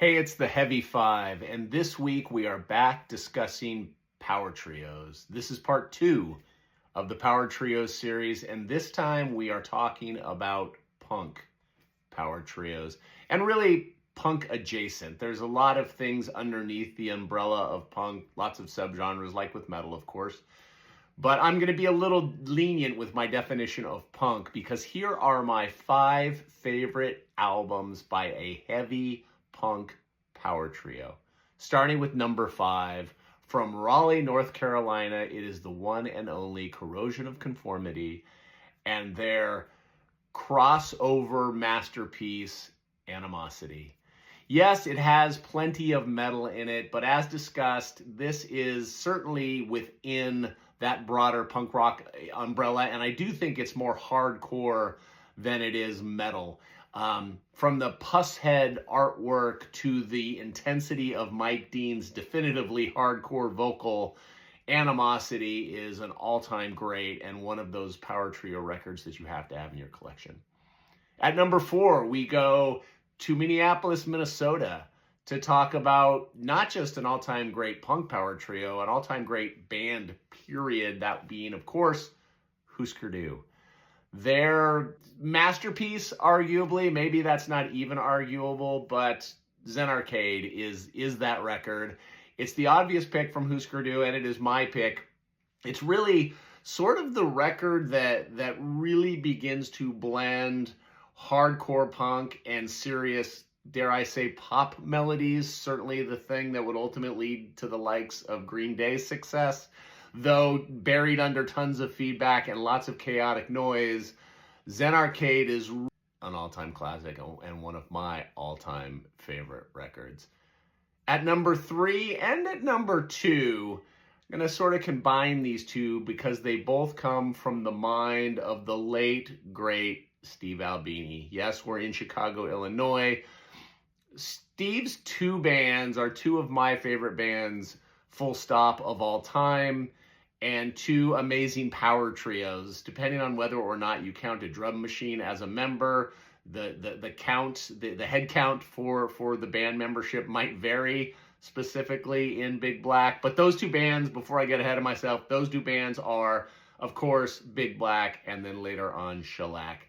Hey, it's the Heavy Five, and this week we are back discussing power trios. This is part two of the Power Trios series, and this time we are talking about punk power trios and really punk adjacent. There's a lot of things underneath the umbrella of punk, lots of subgenres, like with metal, of course. But I'm going to be a little lenient with my definition of punk because here are my 5 favorite albums by a heavy punk power trio. Starting with number 5, from Raleigh, North Carolina, it is the one and only Corrosion of Conformity and their crossover masterpiece, Animosity. Yes, it has plenty of metal in it, but as discussed, this is certainly within that broader punk rock umbrella, and I do think it's more hardcore than it is metal. From the Pusshead artwork to the intensity of Mike Dean's definitively hardcore vocal, Animosity is an all-time great and one of those power trio records that you have to have in your collection. At number 4, we go to Minneapolis, Minnesota to talk about not just an all-time great punk power trio, an all-time great band, period, that being, of course, Husker Du. Their masterpiece, arguably, maybe that's not even arguable, but Zen Arcade is that record. It's the obvious pick from Husker Du, and it is my pick. It's really sort of the record that really begins to blend hardcore punk and serious, dare I say, pop melodies. Certainly the thing that would ultimately lead to the likes of Green Day's success. Though buried under tons of feedback and lots of chaotic noise, Zen Arcade is an all-time classic and one of my all-time favorite records. At number 3 and at number 2, I'm going to sort of combine these two because they both come from the mind of the late, great Steve Albini. Yes, we're in Chicago, Illinois. Steve's 2 bands are 2 of my favorite bands, full stop, of all time, and 2 amazing power trios, depending on whether or not you count a drum machine as a member. The count, the head count for the band membership might vary specifically in Big Black. But those 2 bands, before I get ahead of myself, those 2 bands are, of course, Big Black and then later on Shellac.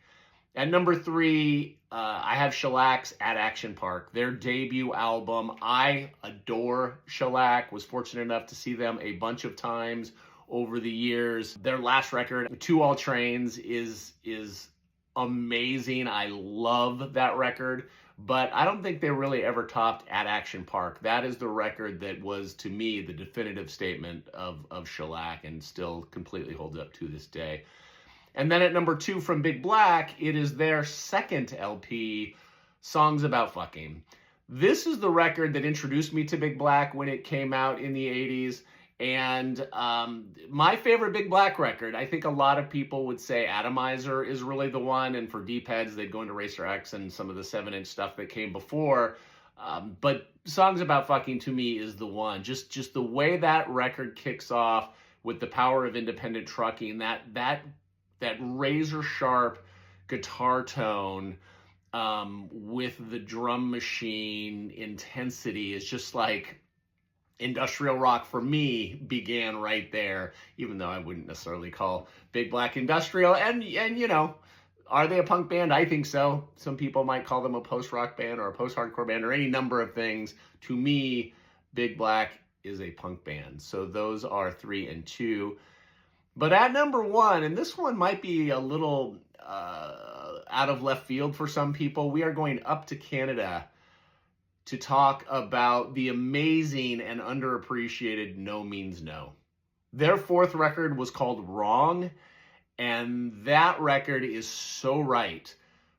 At number 3, I have Shellac's At Action Park, their debut album. I adore Shellac, was fortunate enough to see them a bunch of times over the years. Their last record, To All Trains, is amazing. I love that record, but I don't think they really ever topped At Action Park. That is the record that was, to me, the definitive statement of Shellac and still completely holds up to this day. And then at number 2 from Big Black, it is their second LP, Songs About Fucking. This is the record that introduced me to Big Black when it came out in the 80s. And my favorite Big Black record, I think a lot of people would say Atomizer is really the one. And for deep heads, they'd go into Racer X and some of the 7-inch stuff that came before. But Songs About Fucking, to me, is the one. Just the way that record kicks off with the power of independent trucking, that razor sharp guitar tone with the drum machine intensity is just like industrial rock for me began right there, even though I wouldn't necessarily call Big Black industrial. And you know, are they a punk band? I think so. Some people might call them a post-rock band or a post-hardcore band or any number of things. To me, Big Black is a punk band. So those are 3 and 2. But at number 1, and this one might be a little out of left field for some people, we are going up to Canada to talk about the amazing and underappreciated No Means No. Their 4th record was called Wrong, and that record is so right.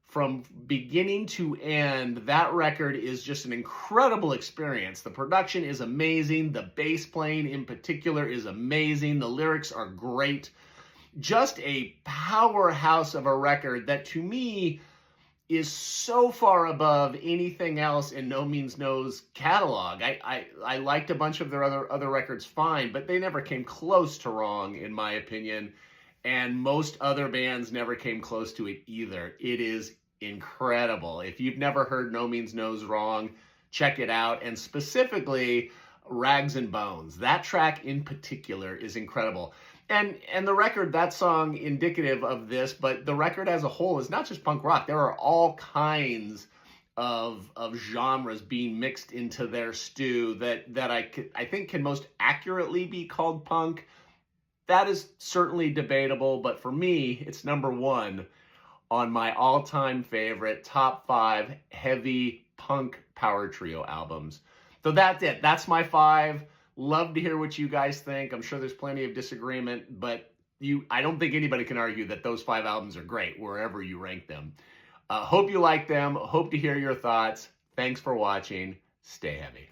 From beginning to end, that record is just an incredible experience. The production is amazing. The bass playing in particular is amazing. The lyrics are great. Just a powerhouse of a record that, to me, is so far above anything else in No Means No's catalog. I liked a bunch of their other records fine, but they never came close to Wrong, in my opinion. And most other bands never came close to it either. It is incredible. If you've never heard No Means No's Wrong, check it out. And specifically, Rags and Bones. That track in particular is incredible. And the record, that song indicative of this, but the record as a whole is not just punk rock. There are all kinds of genres being mixed into their stew that I think can most accurately be called punk. That is certainly debatable, but for me, it's number one on my all-time favorite top 5 heavy punk power trio albums. So that's it. That's my 5. Love to hear what you guys think. I'm sure there's plenty of disagreement, but I don't think anybody can argue that those 5 albums are great wherever you rank them. Hope you like them. Hope to hear your thoughts. Thanks for watching. Stay heavy.